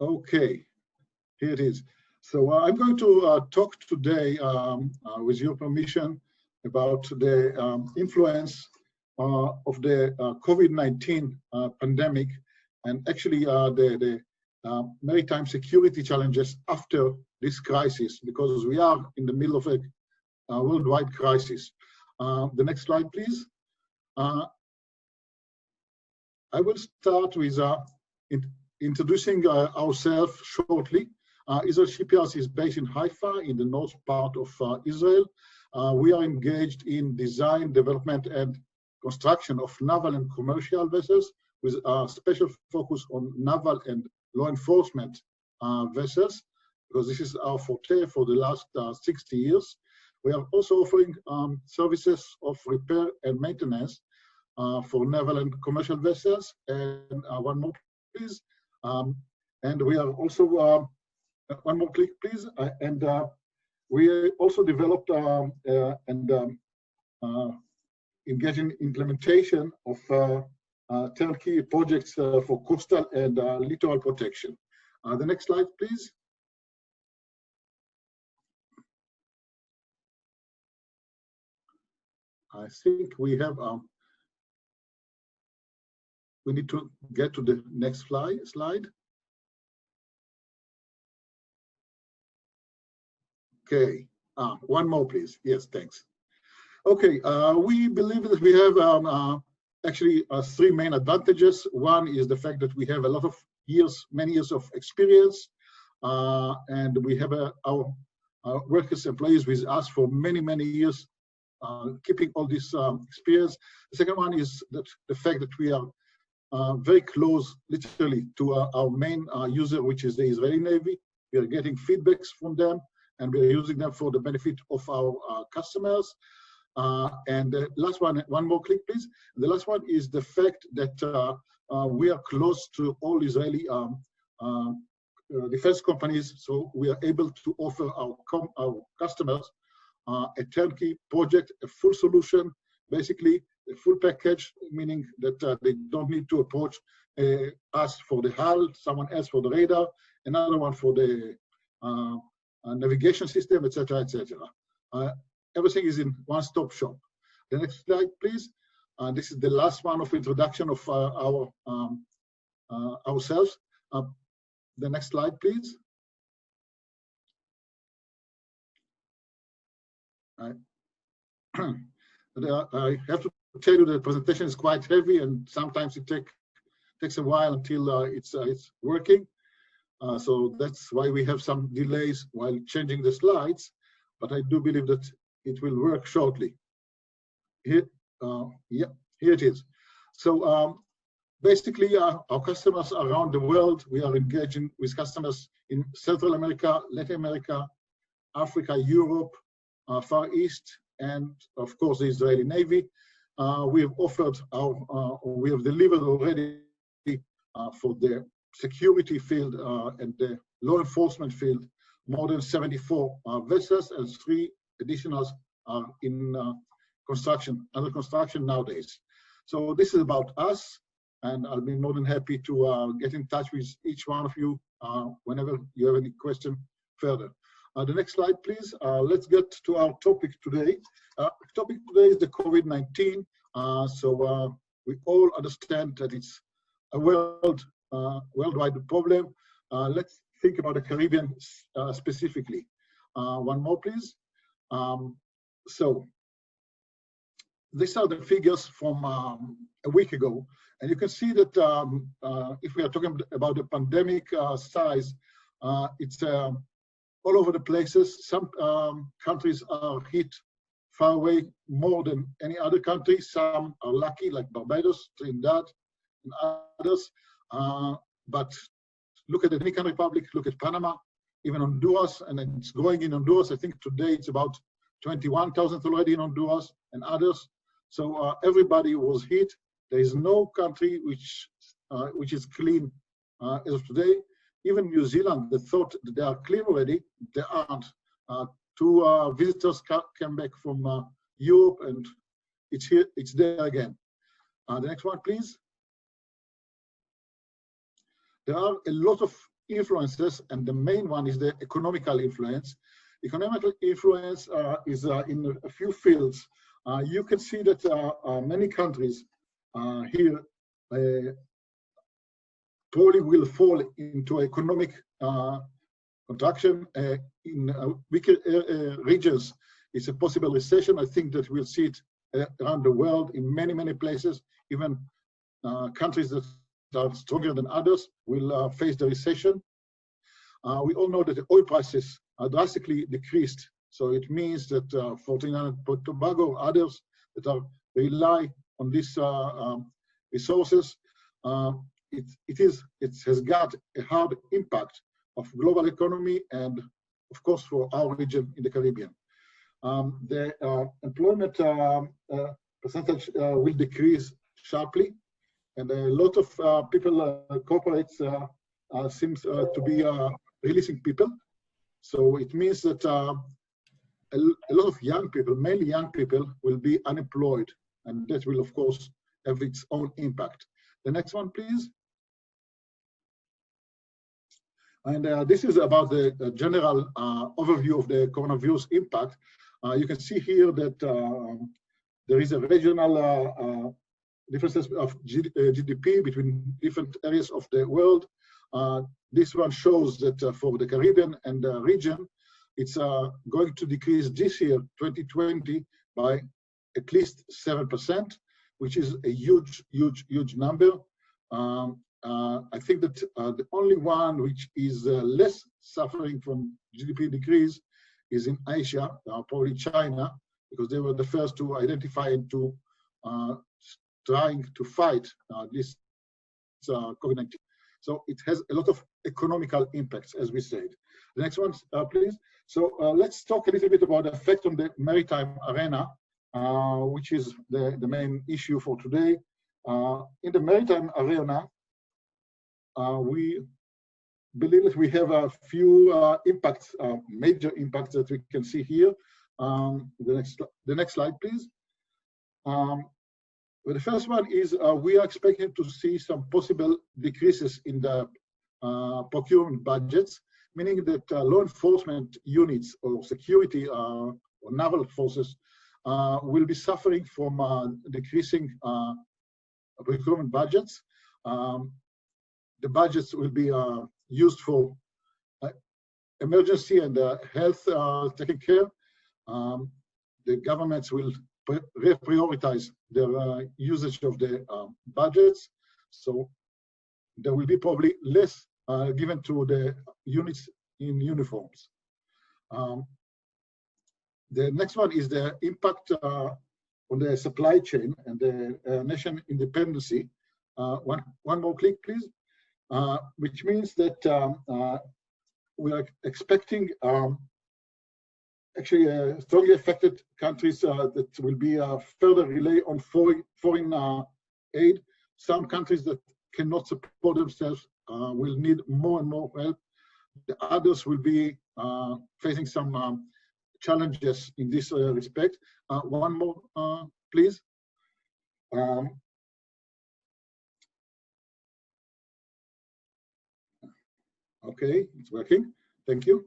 Okay, here it is. So I'm going to talk today, with your permission, about the influence of the COVID-19 pandemic, and actually the maritime security challenges after this crisis, because we are in the middle of a worldwide crisis. The next slide, please. I will start with introducing ourselves shortly. Israel Shipyards is based in Haifa, in the north part of Israel. We are engaged in design, development, and construction of naval and commercial vessels, with a special focus on naval and law enforcement vessels, because this is our forte for the last 60 years. We are also offering services of repair and maintenance for naval and commercial vessels. And one more, please. And we are also, one more click, please. And we also developed and engaged in implementation of turnkey projects for coastal and littoral protection. The next slide, please. I think we have, we need to get to the next slide. Okay, one more, please. Yes, thanks. Okay, we believe that we have actually three main advantages. One is the fact that we have a lot of years, many years of experience, and we have our workers, employees with us for many, many years, keeping all this experience. The second one is that the fact that we are very close, literally, to our main user, which is the Israeli Navy. We are getting feedbacks from them, and we are using them for the benefit of our customers. And the last one more click, please. The last one is the fact that we are close to all Israeli defense companies, so we are able to offer our customers a turnkey project, a full solution, basically a full package, meaning that they don't need to approach us for the hull, someone else for the radar, another one for the navigation system, etc., etc. Everything is in one-stop shop. The next slide, please. This is the last one of introduction of ourselves. The next slide, please. I have to tell you the presentation is quite heavy, and sometimes it takes a while until it's working. So that's why we have some delays while changing the slides, but I do believe that it will work shortly. Here, yeah, here it is. So basically, our customers around the world, we are engaging with customers in Central America, Latin America, Africa, Europe, Far East, and of course the Israeli Navy. We have offered we have delivered already for the security field and the law enforcement field more than 74 vessels, and 3 additionals are in construction, under construction nowadays. So this is about us, and I'll be more than happy to get in touch with each one of you whenever you have any question further. The next slide, please. Let's get to our topic today. Topic today is the COVID-19. So we all understand that it's a worldwide problem. Let's think about the Caribbean specifically. One more, please. So these are the figures from a week ago, and you can see that if we are talking about the pandemic size, it's all over the places. Some countries are hit far away more than any other country. Some are lucky, like Barbados, Trinidad, and others. But look at the Dominican Republic, look at Panama, even Honduras, and it's growing in Honduras. I think today it's about 21,000 already in Honduras and others. So everybody was hit. There is no country which is clean as of today. Even New Zealand, they thought that they are clean already. They aren't. 2 visitors came back from Europe, and it's here. It's there again. The next one, please. There are a lot of influences, and the main one is the economical influence. Economical influence is in a few fields. You can see that many countries here probably will fall into economic contraction. In weaker regions, it's a possible recession. I think that we'll see it around the world in many, many places. Even countries that are stronger than others will face the recession. We all know that the oil prices are drastically decreased. So it means that for Trinidad and Tobago or others that rely on these resources, it has got a hard impact of global economy and, of course, for our region in the Caribbean. The employment percentage will decrease sharply, and a lot of people, corporates, seems to be releasing people. So it means that a lot of young people, mainly young people, will be unemployed, and that will, of course, have its own impact. The next one, please. And this is about the general overview of the coronavirus impact. You can see here that there is a regional differences of GDP between different areas of the world. This one shows that for the Caribbean and the region, it's going to decrease this year, 2020, by at least 7%, which is a huge, huge, huge number. I think that the only one which is less suffering from GDP decrease is in Asia, probably China, because they were the first to identify and to trying to fight this COVID-19. So it has a lot of economical impacts, as we said. The next one, please. So let's talk a little bit about the effect on the maritime arena, which is the main issue for today. In the maritime arena, we believe that we have a few impacts, major impacts that we can see here. The next slide, please. Well, the first one is we are expecting to see some possible decreases in the procurement budgets, meaning that law enforcement units or security or naval forces will be suffering from decreasing procurement budgets. The budgets will be used for emergency and health taken care. The governments will reprioritize their usage of the budgets. So there will be probably less given to the units in uniforms. The next one is the impact on the supply chain and the nation independency. One more click, please. Which means that we are expecting actually strongly affected countries that will be further rely on foreign aid. Some countries that cannot support themselves will need more and more help. The others will be facing some challenges in this respect. One more, please. Okay, it's working. Thank you.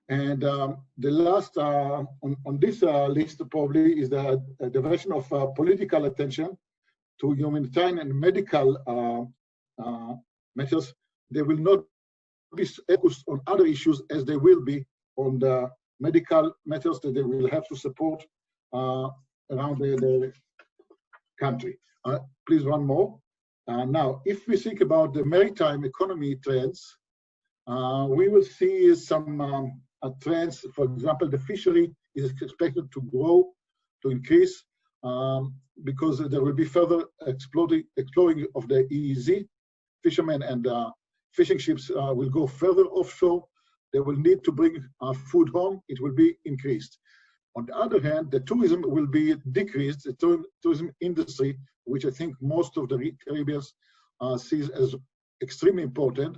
And the last on this list probably is the diversion of political attention to humanitarian and medical measures. They will not be focused on other issues as they will be on the medical matters that they will have to support around the country. Please, one more. Now, if we think about the maritime economy trends, we will see some trends. For example, the fishery is expected to grow, to increase, because there will be further exploring of the EEZ. Fishermen and fishing ships will go further offshore. They will need to bring food home. It will be increased. On the other hand, the tourism will be decreased. The tourism industry, which I think most of the Caribbeans sees as extremely important,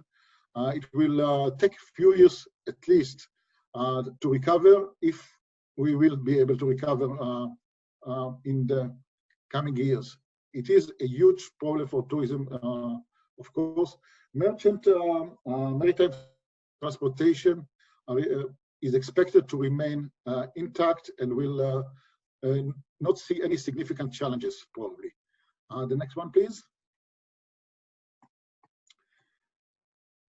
it will take a few years at least to recover, if we will be able to recover in the coming years. It is a huge problem for tourism, of course. Merchant maritime transportation is expected to remain intact and will not see any significant challenges, probably. The next one, please.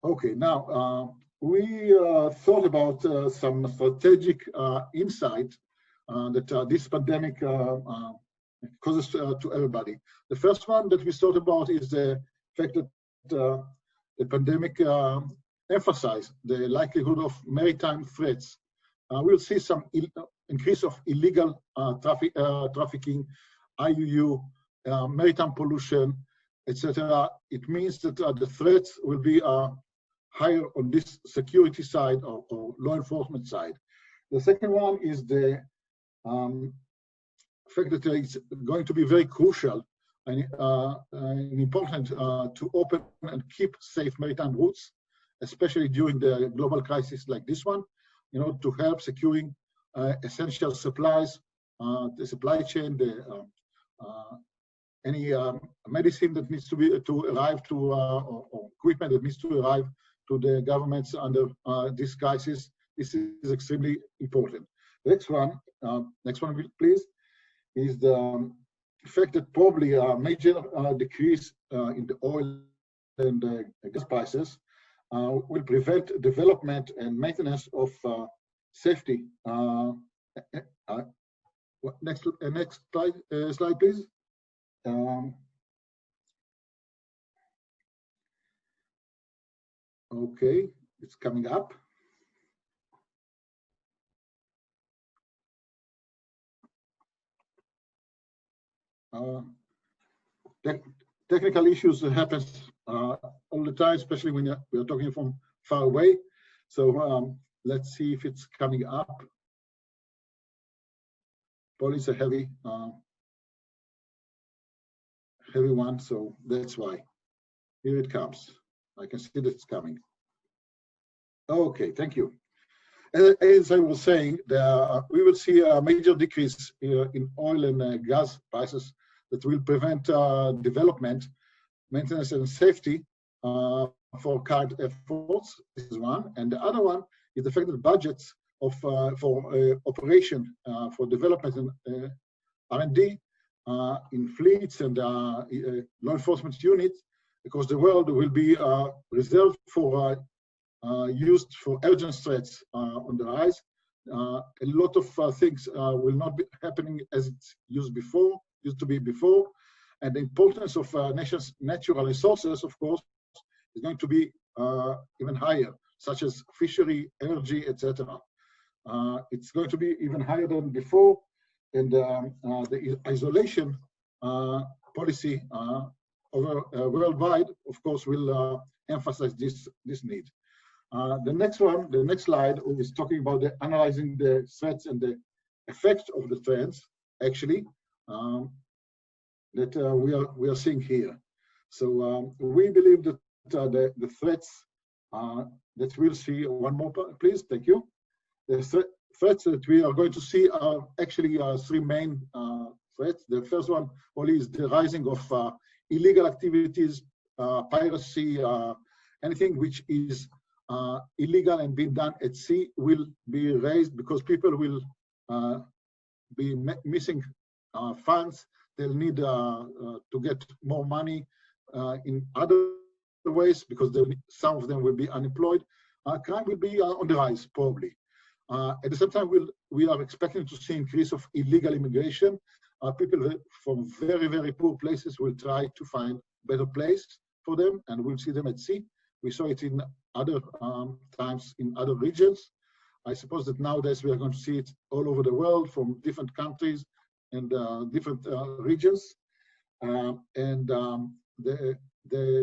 Okay, now we thought about some strategic insight that this pandemic causes to everybody. The first one that we thought about is the fact that the pandemic emphasized the likelihood of maritime threats. We'll see some increase of illegal trafficking, IUU, maritime pollution, etc. It means that the threats will be higher on this security side or law enforcement side. The second one is the fact that it's going to be very crucial and important to open and keep safe maritime routes, especially during the global crisis like this one, in order to help securing essential supplies, the supply chain, any medicine that needs to arrive to or equipment that needs to arrive to the governments under this crisis. This is extremely important. Next one, please, is the fact that probably a major decrease in the oil and gas prices will prevent development and maintenance of safety. Next slide, please. Okay, it's coming up. Technical issues happen all the time, especially when we are talking from far away. So let's see if it's coming up. Probably it's a heavy one, so that's why. Here it comes. I can see that it's coming. Okay, thank you. As I was saying, we will see a major decrease in oil and gas prices that will prevent development, maintenance, and safety for current efforts. This is one, and the other one is the fact that budgets for operation, for development and R&D in fleets and law enforcement units across the world will be reserved for used for urgent threats on the rise. A lot of things will not be happening as it used to be before, and the importance of nations' natural resources, of course, is going to be even higher, such as fishery, energy, etc. It's going to be even higher than before, and the isolation policy worldwide, of course, will emphasize this need. The next slide is talking about analyzing the threats and the effect of the threats, actually, that we are seeing here. So we believe that the threats that we'll see, one more, please, thank you. The threats that we are going to see are actually three main threats. The first one only is the rising of illegal activities, piracy, anything which is illegal and being done at sea will be raised because people will be missing funds. They'll need to get more money in other ways because some of them will be unemployed. Crime will be on the rise, probably. At the same time, we are expecting to see increase of illegal immigration. People from very, very poor places will try to find better place for them, and we'll see them at sea. We saw it in other times in other regions. I suppose that nowadays we are going to see it all over the world from different countries and different regions. The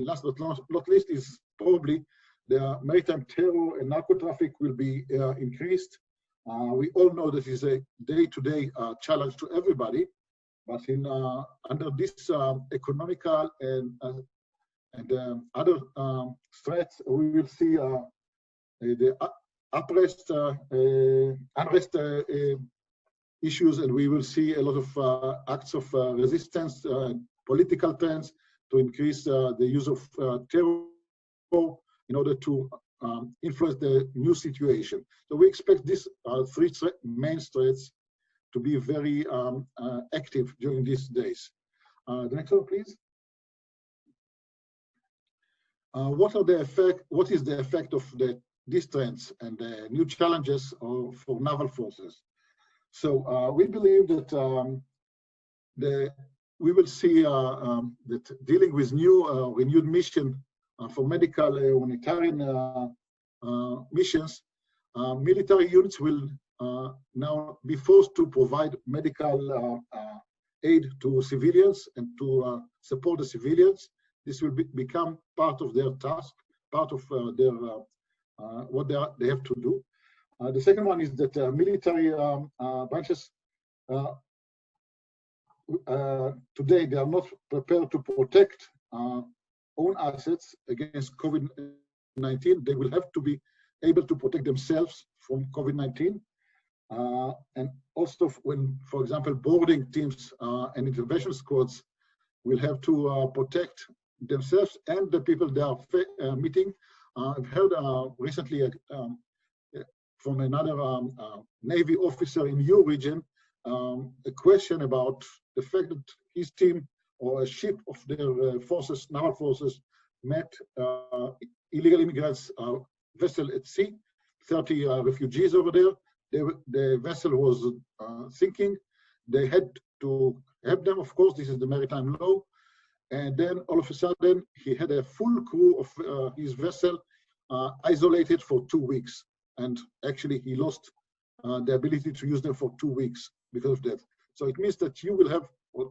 last but not least is probably the maritime terror and narco traffic will be increased. We all know that is a day-to-day challenge to everybody, but under this economical and other threats, we will see the unrest issues, and we will see a lot of acts of resistance, political trends to increase the use of terror in order to influence the new situation. So we expect these three main threats to be very active during these days. The next one, please. What is the effect of these trends and the new challenges for naval forces? So we believe that we will see that dealing with new renewed mission for medical humanitarian missions, military units will now be forced to provide medical aid to civilians and to support the civilians. This will become part of their task, part of their what they have to do. The second one is that military branches today they are not prepared to protect own assets against COVID-19. They will have to be able to protect themselves from COVID-19. And also when, for example, boarding teams and intervention squads will have to protect themselves and the people they are meeting. I've heard recently from another Navy officer in your region a question about the fact that his team or a ship of their forces, naval forces, met illegal immigrants vessel at sea, 30 refugees over there. The vessel was sinking. They had to help them. Of course, this is the maritime law. And then all of a sudden, he had a full crew of his vessel isolated for 2 weeks. And actually, he lost the ability to use them for 2 weeks because of that. So it means that you will have, or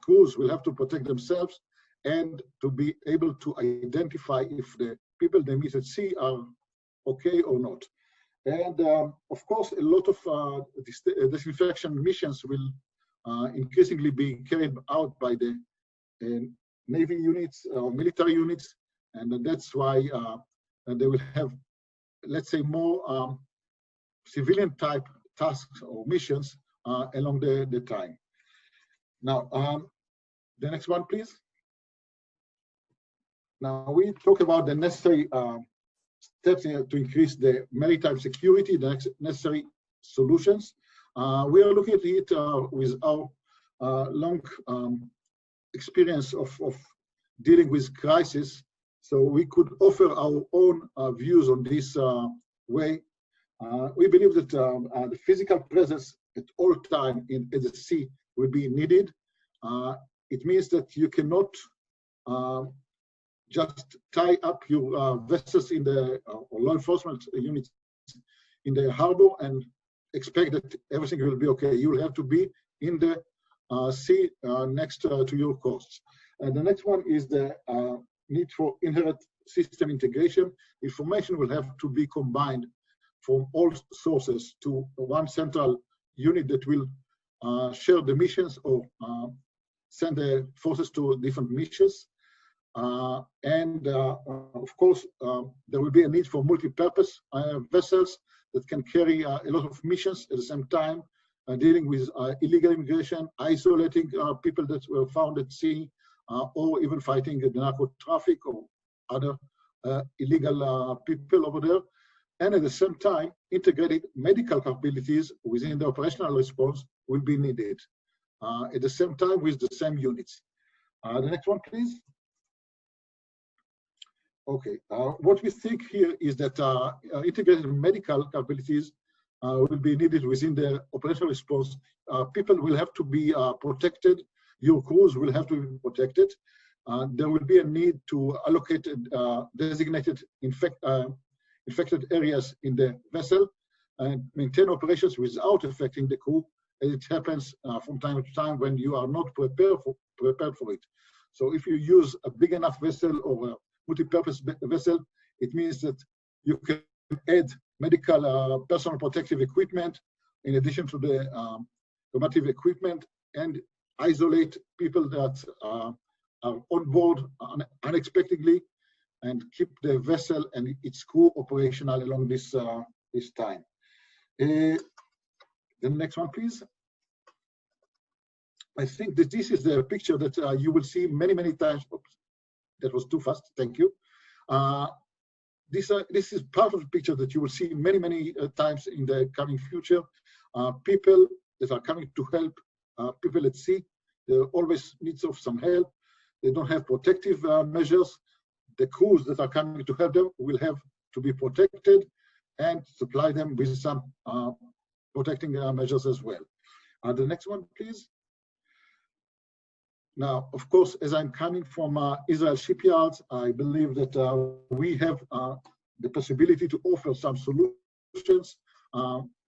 crews will have to protect themselves and to be able to identify if the people they meet at sea are okay or not. And of course, a lot of disinfection missions will increasingly be carried out by the Navy units or military units, and that's why they will have, let's say, more civilian type tasks or missions along the time. Now, the next one, please. Now we talk about the necessary steps to increase the maritime security, the necessary solutions. We are looking at it with our long experience of dealing with crisis. So we could offer our own views on this way. We believe that the physical presence at all time at the sea will be needed. It means that you cannot just tie up your vessels in the law enforcement units in the harbor and expect that everything will be okay. You will have to be in the sea next to your coasts. And the next one is the need for inherent system integration. Information will have to be combined from all sources to one central unit that will share the missions or send the forces to different missions. And of course, there will be a need for multi-purpose vessels that can carry a lot of missions at the same time, dealing with illegal immigration, isolating people that were found at sea, or even fighting the narco traffic or other illegal people over there. And at the same time, integrated medical capabilities within the operational response will be needed at the same time with the same units. The next one, please. Okay, what we think here is that integrated medical capabilities will be needed within the operational response. People will have to be protected. Your crews will have to be protected. There will be a need to allocate designated infected areas in the vessel and maintain operations without affecting the crew, as it happens from time to time when you are not prepared for it. So if you use a big enough vessel or a multi-purpose vessel, it means that you can add medical personal protective equipment in addition to the normative equipment and isolate people that are on board unexpectedly and keep the vessel and its crew operational along this time. The next one, please. I think that this is the picture that you will see many, many times. Oops, that was too fast. Thank you. this is part of the picture that you will see many times in the coming future. People that are coming to help people at sea, they always need some help. They don't have protective measures. The crews that are coming to help them will have to be protected and supply them with some protecting measures as well. The next one, please. Now, of course, as I'm coming from Israel Shipyards, I believe that we have the possibility to offer some solutions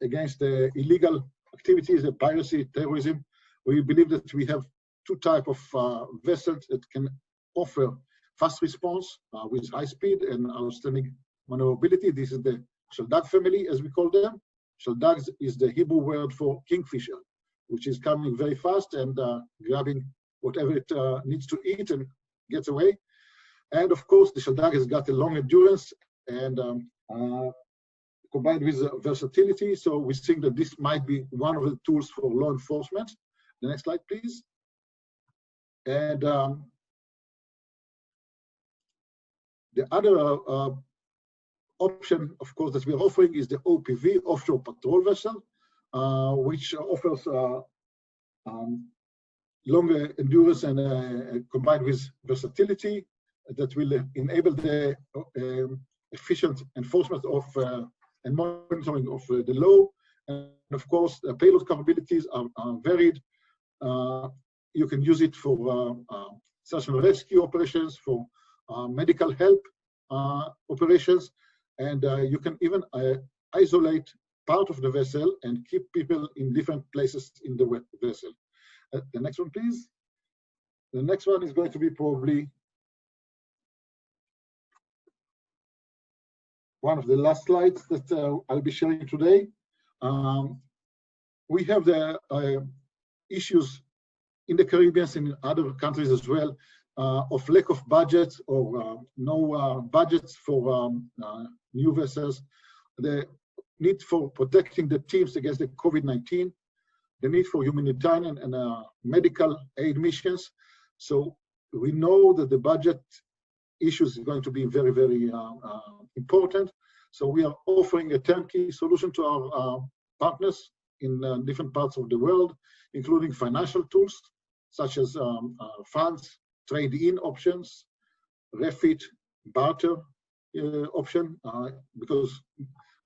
against the illegal activities, the piracy, terrorism. We believe that we have two types of vessels that can offer fast response with high speed and outstanding maneuverability. This is the Shaldag family, as we call them. Shaldag is the Hebrew word for kingfisher, which is coming very fast and grabbing whatever it needs to eat and gets away. And of course, the Shaldag has got a long endurance and combined with versatility. So we think that this might be one of the tools for law enforcement. The next slide, please. And the other option, of course, that we are offering is the OPV, offshore patrol vessel, which offers longer endurance and combined with versatility that will enable the efficient enforcement of and monitoring of the law. And of course, the payload capabilities are varied. You can use it for search and rescue operations, for medical help operations, and you can even isolate part of the vessel and keep people in different places in the vessel. The next one, please. The next one is going to be probably one of the last slides that I'll be sharing today. We have the issues in the Caribbean and in other countries as well of lack of budgets or no budgets for new vessels, the need for protecting the teams against the COVID-19, the need for humanitarian and medical aid missions. So we know that the budget issues is going to be very important. So we are offering a turnkey solution to our partners in different parts of the world, including financial tools such as funds, trade-in options, refit, barter option, because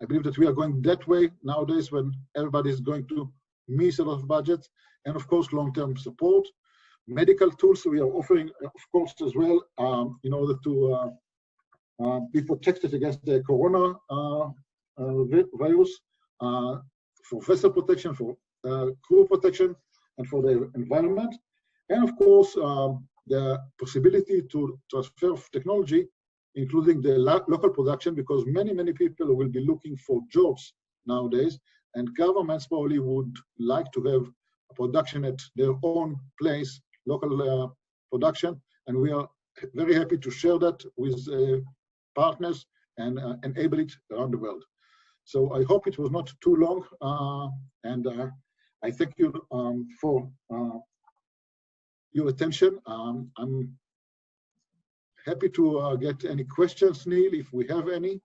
I believe that we are going that way nowadays when everybody is going to miss a lot of budget, and of course long-term support. Medical tools we are offering, of course, as well, in order to be protected against the corona virus, for vessel protection, for crew protection, and for the environment. And of course, the possibility to transfer of technology, including the local production, because many people will be looking for jobs nowadays, and governments probably would like to have a production at their own place, local production, and we are very happy to share that with partners and enable it around the world. So I hope it was not too long, and I thank you for your attention. I'm happy to get any questions, Neil, if we have any.